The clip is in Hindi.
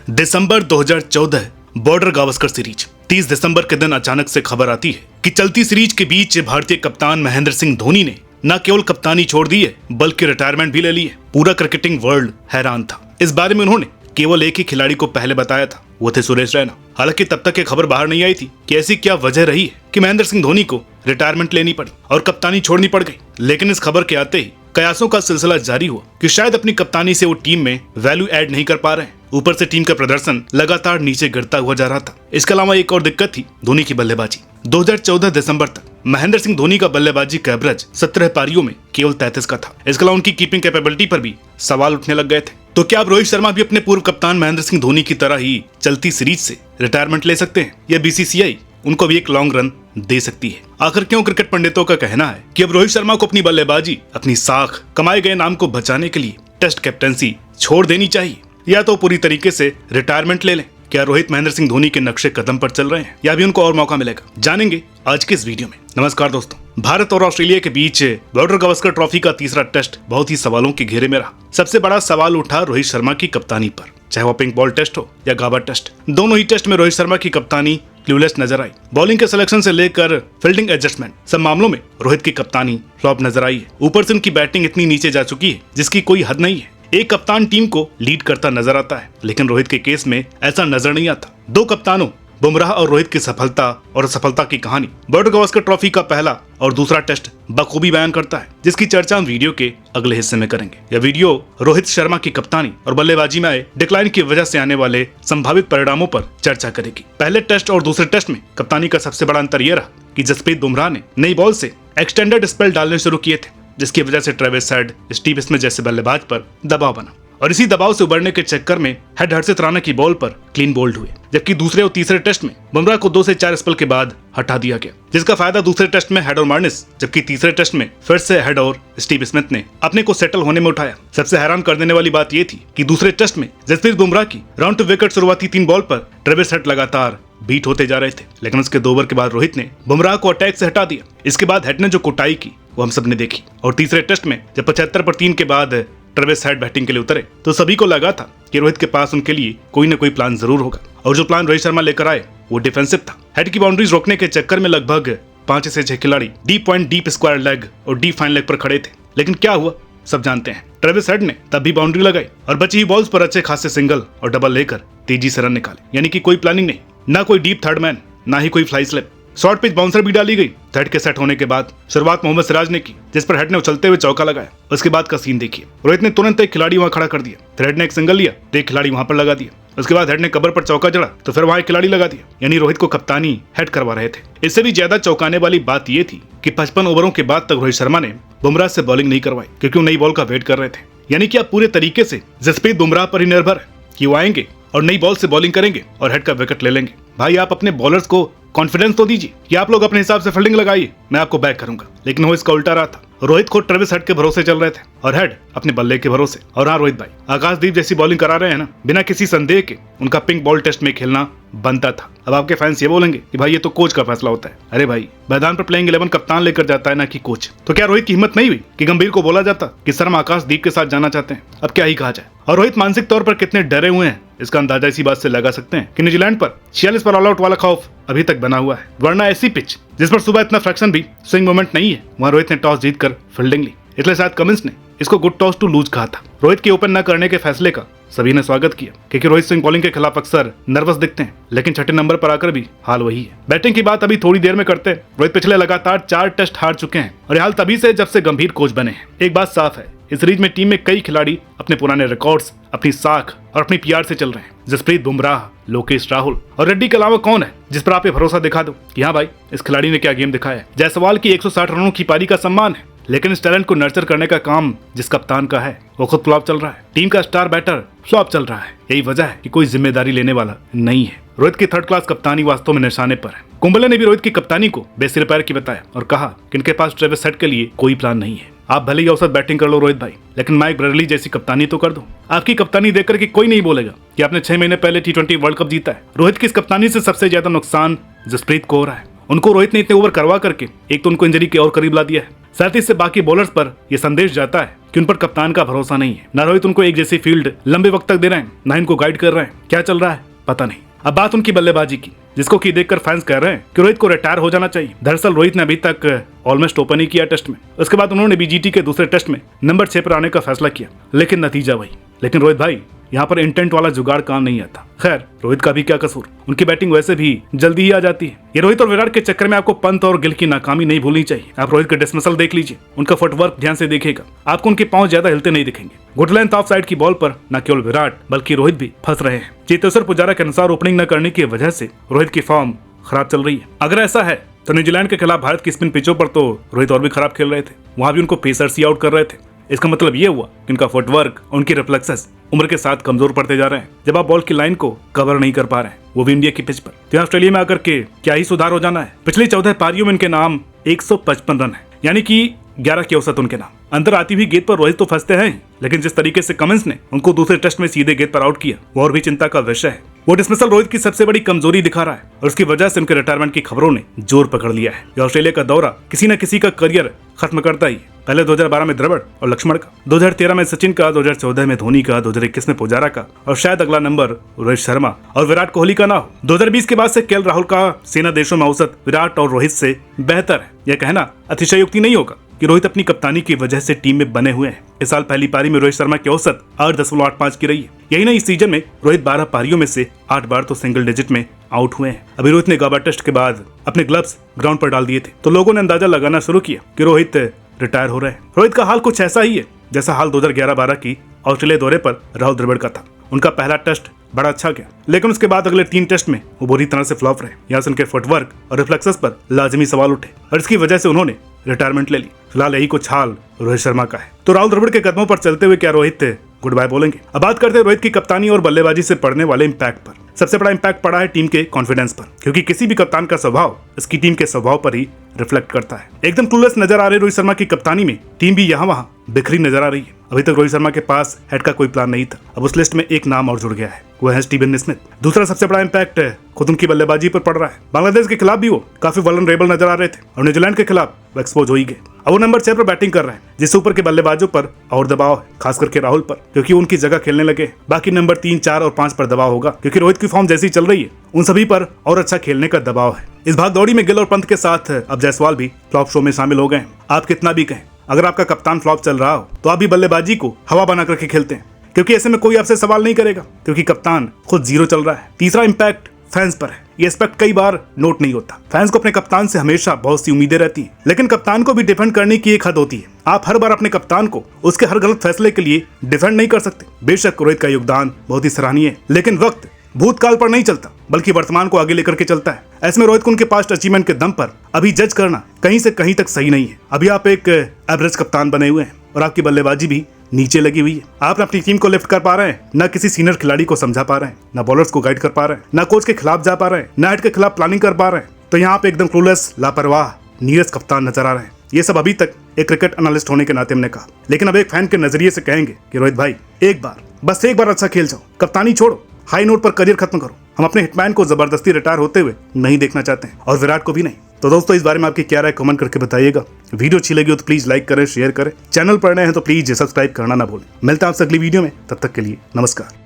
दिसंबर 2014 बॉर्डर गावस्कर सीरीज। 30 दिसंबर के दिन अचानक से खबर आती है कि चलती सीरीज के बीच भारतीय कप्तान महेंद्र सिंह धोनी ने न केवल कप्तानी छोड़ दी है बल्कि रिटायरमेंट भी ले ली है। पूरा क्रिकेटिंग वर्ल्ड हैरान था। इस बारे में उन्होंने केवल एक ही खिलाड़ी को पहले बताया था, वो थे सुरेश रैना। हालांकि तब तक ये खबर बाहर नहीं आई थी कि ऐसी क्या वजह रही है कि महेंद्र सिंह धोनी को रिटायरमेंट लेनी पड़ी और कप्तानी छोड़नी पड़ गई। लेकिन इस खबर के आते ही कयासों का सिलसिला जारी हुआ कि शायद अपनी कप्तानी से वो टीम में वैल्यू ऐड नहीं कर पा रहे हैं। ऊपर से टीम का प्रदर्शन लगातार नीचे गिरता हुआ जा रहा था। इसके अलावा एक और दिक्कत थी धोनी की बल्लेबाजी। 2014 दिसंबर तक महेंद्र सिंह धोनी का बल्लेबाजी का एवरेज 17 पारियों में केवल 33 का था। इसके अलावा उनकी कीपिंग कैपेबिलिटी पर भी सवाल उठने लग गए थे। तो क्या अब रोहित शर्मा भी अपने पूर्व कप्तान महेंद्र सिंह धोनी की तरह ही चलती सीरीज से रिटायरमेंट ले सकते हैं या बीसीसीआई उनको भी एक लॉन्ग रन दे सकती है? आखिर क्यों क्रिकेट पंडितों का कहना है कि अब रोहित शर्मा को अपनी बल्लेबाजी, अपनी साख, कमाए गए नाम को बचाने के लिए टेस्ट कैप्टनसी छोड़ देनी चाहिए या तो पूरी तरीके से रिटायरमेंट ले लें? क्या रोहित महेंद्र सिंह धोनी के नक्शे कदम पर चल रहे हैं या भी उनको और मौका मिलेगा? जानेंगे आज के इस वीडियो में। नमस्कार दोस्तों, भारत और ऑस्ट्रेलिया के बीच बॉर्डर गावस्कर ट्रॉफी का तीसरा टेस्ट बहुत ही सवालों के घेरे में रहा। सबसे बड़ा सवाल उठा रोहित शर्मा की कप्तानी पर, चाहे वो पिंक बॉल टेस्ट हो या गाबा टेस्ट। दोनों ही टेस्ट में रोहित शर्मा की कप्तानी क्लूलेस नजर आई। बॉलिंग के सिलेक्शन से लेकर फील्डिंग एडजस्टमेंट सब मामलों में रोहित की कप्तानी फ्लॉप नजर आई है। ऊपर से उनकी बैटिंग इतनी नीचे जा चुकी है जिसकी कोई हद नहीं है। एक कप्तान टीम को लीड करता नजर आता है, लेकिन रोहित के केस में ऐसा नजर नहीं आता। दो कप्तानों बुमराह और रोहित की सफलता और असफलता की कहानी बॉर्डर गावस्कर ट्रॉफी का पहला और दूसरा टेस्ट बखूबी बयान करता है, जिसकी चर्चा हम वीडियो के अगले हिस्से में करेंगे। यह वीडियो रोहित शर्मा की कप्तानी और बल्लेबाजी में आए डिक्लाइन की वजह से आने वाले संभावित परिणामों पर चर्चा करेगी। पहले टेस्ट और दूसरे टेस्ट में कप्तानी का सबसे बड़ा अंतर यह रहा कि जसप्रीत बुमराह ने नई बॉल से एक्सटेंडेड स्पेल डालने शुरू किए थे, जिसकी वजह से ट्रेविस हेड, स्टीव स्मिथ जैसे बल्लेबाज पर दबाव बना और इसी दबाव से उबरने के चक्कर में हेड हर्षित राणा की बॉल पर क्लीन बोल्ड हुए। जबकि दूसरे और तीसरे टेस्ट में बुमराह को 2 से 4 स्पेल के बाद हटा दिया गया, जिसका फायदा दूसरे टेस्ट में हेड और मार्टिस, जबकि तीसरे टेस्ट में फिर से हेड और स्टीव स्मिथ ने अपने को सेटल होने में उठाया। सबसे हैरान कर देने वाली बात यह थी कि दूसरे टेस्ट में जसप्रीत बुमराह की राउंड टू विकेट शुरुआती 3 बॉल पर ट्रेविस हेड लगातार बीट होते जा रहे थे, लेकिन उसके 2 ओवर के बाद रोहित ने बुमराह को अटैक से हटा दिया। इसके बाद हेड ने जो कुटाई की वो हम सब ने देखी। और तीसरे टेस्ट में जब 75 पर 3 के बाद ट्रेविस हेड बैटिंग के लिए उतरे तो सभी को लगा था कि रोहित के पास उनके लिए कोई न कोई प्लान जरूर होगा, और जो प्लान रोहित शर्मा लेकर आए वो डिफेंसिव था। हेड की बाउंड्रीज रोकने के चक्कर में लगभग 5 से 6 खिलाड़ी deep point, deep square leg और डीप फाइन लेग पर खड़े थे। लेकिन क्या हुआ सब जानते हैं। ट्रेविस हेड ने तब भी बाउंड्री लगाई और बची हुई बॉल्स पर अच्छे खासे सिंगल और डबल लेकर तेजी से रन निकाले। यानी कि कोई प्लानिंग नहीं, ना कोई डीप थर्ड मैन, ना ही कोई fly slip. Short pitch bouncer भी डाली गई। हेड के सेट होने के बाद शुरुआत मोहम्मद सिराज ने की, जिस पर हेड ने उछलते हुए चौका लगाया। उसके बाद का सीन देखिए, रोहित ने तुरंत एक खिलाड़ी वहां खड़ा कर दिया, फिर हेड ने एक सिंगल लिया तो एक खिलाड़ी वहां पर लगा दिया। उसके बाद हेड ने कबर पर चौका जड़ा तो फिर वहां एक खिलाड़ी लगा दिया। यानी रोहित को कप्तानी हेड करवा रहे थे। इससे भी ज्यादा चौंकाने वाली बात यह थी कि 55 ओवरों के बाद तक रोहित शर्मा ने बुमराह से बॉलिंग नहीं करवाई, क्योंकि वो नई बॉल का वेट कर रहे थे। यानी कि आप पूरे तरीके से जसप्रीत बुमराह पर ही निर्भर है कि वो आएंगे और नई बॉल से बॉलिंग करेंगे और हेड का विकेट ले लेंगे। भाई आप अपने बॉलर्स को कॉन्फिडेंस तो दीजिए कि आप लोग अपने हिसाब से फील्डिंग लगाइए, मैं आपको बैक करूंगा। लेकिन वो इसका उल्टा रहा था। रोहित को ट्रेविस हेड के भरोसे चल रहे थे और हेड अपने बल्ले के भरोसे। और हाँ रोहित भाई, आकाशदीप जैसी बॉलिंग करा रहे हैं ना, बिना किसी संदेह के उनका पिंक बॉल टेस्ट में खेलना बनता था। अब आपके फैंस ये बोलेंगे कि भाई ये तो कोच का फैसला होता है। अरे भाई, मैदान पर प्लेइंग 11 कप्तान लेकर जाता है, ना कि कोच। तो क्या रोहित की हिम्मत नहीं हुई कि गंभीर को बोला जाता कि सर हम आकाशदीप के साथ जाना चाहते हैं? अब क्या ही कहा जाए। और रोहित मानसिक तौर पर कितने डरे हुए हैं इसका अंदाजा इसी बात से लगा सकते हैं कि न्यूजीलैंड पर 46 पर ऑल आउट वाला खौफ अभी तक बना हुआ है। वरना ऐसी पिच जिस पर सुबह इतना फ्रैक्शन भी स्विंग मोमेंट नहीं है, वहां रोहित ने टॉस जीतकर फील्डिंग ली। इसलिए शायद कमिंस ने इसको गुड टॉस टू लूज कहा था। रोहित के ओपन न करने के फैसले का सभी ने स्वागत किया, क्योंकि रोहित स्विंग बॉलिंग के खिलाफ अक्सर नर्वस दिखते हैं, लेकिन छठे नंबर पर आकर भी हाल वही है। बैटिंग की बात अभी थोड़ी देर में करते हैं। रोहित पिछले लगातार 4 टेस्ट हार चुके हैं और हाल तभी से जब से गंभीर कोच बने हैं। एक बात साफ है, इस सीरीज में टीम में कई खिलाड़ी अपने पुराने रिकॉर्ड्स, अपनी साख और अपनी पीआर से चल रहे हैं। जसप्रीत बुमराह, लोकेश राहुल और रेड्डी के अलावा कौन है जिस पर आप ये भरोसा दिखा दो कि हाँ भाई इस खिलाड़ी ने क्या गेम दिखाया है? जायसवाल की 160 रनों की पारी का सम्मान है, लेकिन इस टैलेंट को नर्चर करने का काम जिस कप्तान का है वो खुद फ्लॉप चल रहा है। टीम का स्टार बैटर फ्लॉप चल रहा है। यही वजह है कि कोई जिम्मेदारी लेने वाला नहीं है। रोहित की 3rd क्लास कप्तानी वास्तव में निशाने पर है। कुंबले ने भी रोहित की कप्तानी को बेसिर पैर की बताया और कहा कि इनके पास ट्रेविस हेड के लिए कोई प्लान नहीं है। आप भले ही औसत बैटिंग कर लो रोहित भाई, लेकिन माइक ब्रेडली जैसी कप्तानी तो कर दो। आपकी कप्तानी देखकर के कोई नहीं बोलेगा कि आपने 6 महीने पहले T20 वर्ल्ड कप जीता है। रोहित की इस कप्तानी से सबसे ज्यादा नुकसान जसप्रीत को हो रहा है। उनको रोहित ने इतने ओवर करवा करके एक तो उनको इंजरी के और करीब ला दिया है, साथ ही इससे बाकी बॉलर्स पर यह संदेश जाता है कि उन पर कप्तान का भरोसा नहीं है। ना रोहित उनको एक जैसी फील्ड लंबे वक्त तक दे रहे हैं, ना इनको गाइड कर रहे हैं। क्या चल रहा है पता नहीं। अब बात उनकी बल्लेबाजी की, जिसको कि देखकर फैंस कह रहे हैं कि रोहित को रिटायर हो जाना चाहिए। दरअसल रोहित ने अभी तक ऑलमोस्ट ओपन ही किया टेस्ट में। उसके बाद उन्होंने भी जीटी के दूसरे टेस्ट में नंबर 6 पर आने का फैसला किया, लेकिन नतीजा वही। लेकिन रोहित भाई, यहाँ पर इंटेंट वाला जुगाड़ काम नहीं आता। खैर, रोहित का भी क्या कसूर, उनकी बैटिंग वैसे भी जल्दी ही आ जाती है। ये रोहित और विराट के चक्कर में आपको पंत और गिल की नाकामी नहीं भूलनी चाहिए। आप रोहित का डिसमिसल देख लीजिए, उनका फुटवर्क ध्यान से देखेगा, आपको उनके पांव ज्यादा हिलते नहीं दिखेंगे। गुड लेंथ ऑफ साइड की बॉल पर न केवल विराट बल्कि रोहित भी फंस रहे हैं। चेतेश्वर पुजारा के अनुसार ओपनिंग न करने की वजह से रोहित की फॉर्म खराब चल रही है। अगर ऐसा है तो न्यूजीलैंड के खिलाफ भारत की स्पिन पिचों पर तो रोहित और भी खराब खेल रहे थे, वहां भी उनको पेसर्स ही आउट कर रहे थे। इसका मतलब ये हुआ कि उनका फुटवर्क, उनकी रिफ्लेक्सेस उम्र के साथ कमजोर पड़ते जा रहे हैं। जब आप बॉल की लाइन को कवर नहीं कर पा रहे हैं, वो भी इंडिया की पिच पर, तो ऑस्ट्रेलिया में आकर के क्या ही सुधार हो जाना है। पिछली 14 पारियों में इनके नाम 155 रन है, यानी कि 11 की औसत उनके नाम। अंदर आती हुई गेंद पर रोहित तो फंसते हैं, लेकिन जिस तरीके से कमिंस ने उनको दूसरे टेस्ट में सीधे गेंद पर आउट किया, वो और भी चिंता का विषय है। वो डिसमिसल रोहित की सबसे बड़ी कमजोरी दिखा रहा है और उसकी वजह से उनके रिटायरमेंट की खबरों ने जोर पकड़ लिया है। ये ऑस्ट्रेलिया का दौरा किसी न किसी का करियर खत्म करता ही। पहले 2012 में द्रविड़ और लक्ष्मण का, 2013 में सचिन का, 2014 में धोनी का, 2021 में पुजारा का, और शायद अगला नंबर रोहित शर्मा और विराट कोहली का ना हो। 2020 के बाद से केएल राहुल का सेना देशों में औसत विराट और रोहित से बेहतर है। यह कहना अतिशयोक्ति नहीं होगा कि रोहित अपनी कप्तानी की वजह से टीम में बने हुए हैं। इस साल पहली पारी में रोहित शर्मा की औसत 8.85 की रही है। यही नहीं, इस सीजन में रोहित 12 पारियों में से 8 बार तो सिंगल डिजिट में आउट हुए हैं। अभी रोहित ने गाबा टेस्ट के बाद अपने ग्लव्स ग्राउंड पर डाल दिए थे, तो लोगों ने अंदाजा लगाना शुरू किया कि रोहित रिटायर हो रहे हैं। रोहित का हाल कुछ ऐसा ही है जैसा हाल 2011-12 की ऑस्ट्रेलिया दौरे पर राहुल द्रविड़ का था। उनका पहला टेस्ट बड़ा अच्छा गया, लेकिन उसके बाद अगले 3 टेस्ट में वो बुरी तरह से फ्लॉप रहे। यहाँ से उनके फुटवर्क और रिफ्लेक्सेस पर लाजमी सवाल उठे और इसकी वजह से उन्होंने रिटायरमेंट ले ली। फिलहाल यही कुछ हाल रोहित शर्मा का है। तो राहुल द्रविड़ के कदमों पर चलते हुए क्या रोहित गुड बाय बोलेंगे? अब बात करते हैं रोहित की कप्तानी और बल्लेबाजी से पड़ने वाले इम्पैक्ट पर। सबसे बड़ा इम्पैक्ट पड़ा है टीम के कॉन्फिडेंस पर, क्योंकि किसी भी कप्तान का स्वभाव इसकी टीम के स्वभाव पर ही रिफ्लेक्ट करता है। एकदम क्लूलेस नजर आ रहे रोहित शर्मा की कप्तानी में टीम भी यहाँ वहाँ बिखरी नजर आ रही है। अभी तक रोहित शर्मा के पास हेड का कोई प्लान नहीं था। अब उस लिस्ट में एक नाम और जुड़ गया है, वो है स्टीवन स्मिथ। दूसरा सबसे बड़ा इम्पैक्ट खुद उनकी बल्लेबाजी पर पड़ रहा है। बांग्लादेश के खिलाफ भी वो काफी वल्नरेबल नजर आ रहे थे और न्यूजीलैंड के खिलाफ वो एक्सपोज हो ही गए। अब वो नंबर 6 पर बैटिंग कर रहे हैं, जिससे ऊपर के बल्लेबाजों पर और दबाव है, खास करके राहुल पर, क्योंकि उनकी जगह खेलने लगे। बाकी नंबर 3, 4 और 5 पर दबाव होगा, क्योंकि रोहित की फॉर्म जैसी चल रही है, उन सभी पर और अच्छा खेलने का दबाव है। इस भागदौड़ी में गिल और पंत के साथ अब जायसवाल भी फ्लॉप शो में शामिल हो गए। आप कितना भी कहें, अगर आपका कप्तान फ्लॉप चल रहा हो तो आप भी बल्लेबाजी को हवा बना करके खेलते हैं, क्योंकि ऐसे में कोई आपसे सवाल नहीं करेगा, क्योंकि कप्तान खुद 0 चल रहा है। तीसरा इम्पैक्ट फैंस पर है। ये एस्पेक्ट कई बार नोट नहीं होता। फैंस को अपने कप्तान से हमेशा बहुत सी उम्मीदें रहती हैं, लेकिन कप्तान को भी डिफेंड करने की एक हद होती है। आप हर बार अपने कप्तान को उसके हर गलत फैसले के लिए डिफेंड नहीं कर सकते। बेशक रोहित का योगदान बहुत ही सराहनीय है, लेकिन वक्त भूतकाल पर नहीं चलता, बल्कि वर्तमान को आगे लेकर के चलता है। ऐसे में रोहित को उनके पास्ट अचीवमेंट के दम पर अभी जज करना कहीं से कहीं तक सही नहीं है। अभी आप एक एवरेज कप्तान बने हुए हैं और आपकी बल्लेबाजी भी नीचे लगी हुई है। आप अपनी टीम को लिफ्ट कर पा रहे हैं, न किसी सीनियर खिलाड़ी को समझा पा रहे हैं, न बॉलर्स को गाइड कर पा रहे हैं, न कोच के खिलाफ जा पा रहे हैं, न हेड के खिलाफ प्लानिंग कर पा रहे हैं। तो यहाँ पे एकदम क्लूलेस, लापरवाह, नीरस कप्तान नजर आ रहे हैं। ये सब अभी तक एक क्रिकेट एनालिस्ट होने के नाते हमने कहा, लेकिन अब एक फैन के नजरिए से कहेंगे कि रोहित भाई, एक बार, बस एक बार अच्छा खेल जाओ, कप्तानी छोड़ो, हाई नोट पर करियर खत्म करो। हम अपने हिटमैन को जबरदस्ती रिटायर होते हुए नहीं देखना चाहते हैं, और विराट को भी नहीं। तो दोस्तों, इस बारे में आपकी क्या राय कमेंट करके बताइएगा। वीडियो अच्छी लगी हो तो प्लीज लाइक करें, शेयर करें। चैनल पर नए हैं तो प्लीज सब्सक्राइब करना ना भूलें। मिलते हैं आपसे अगली वीडियो में, तब तक के लिए नमस्कार।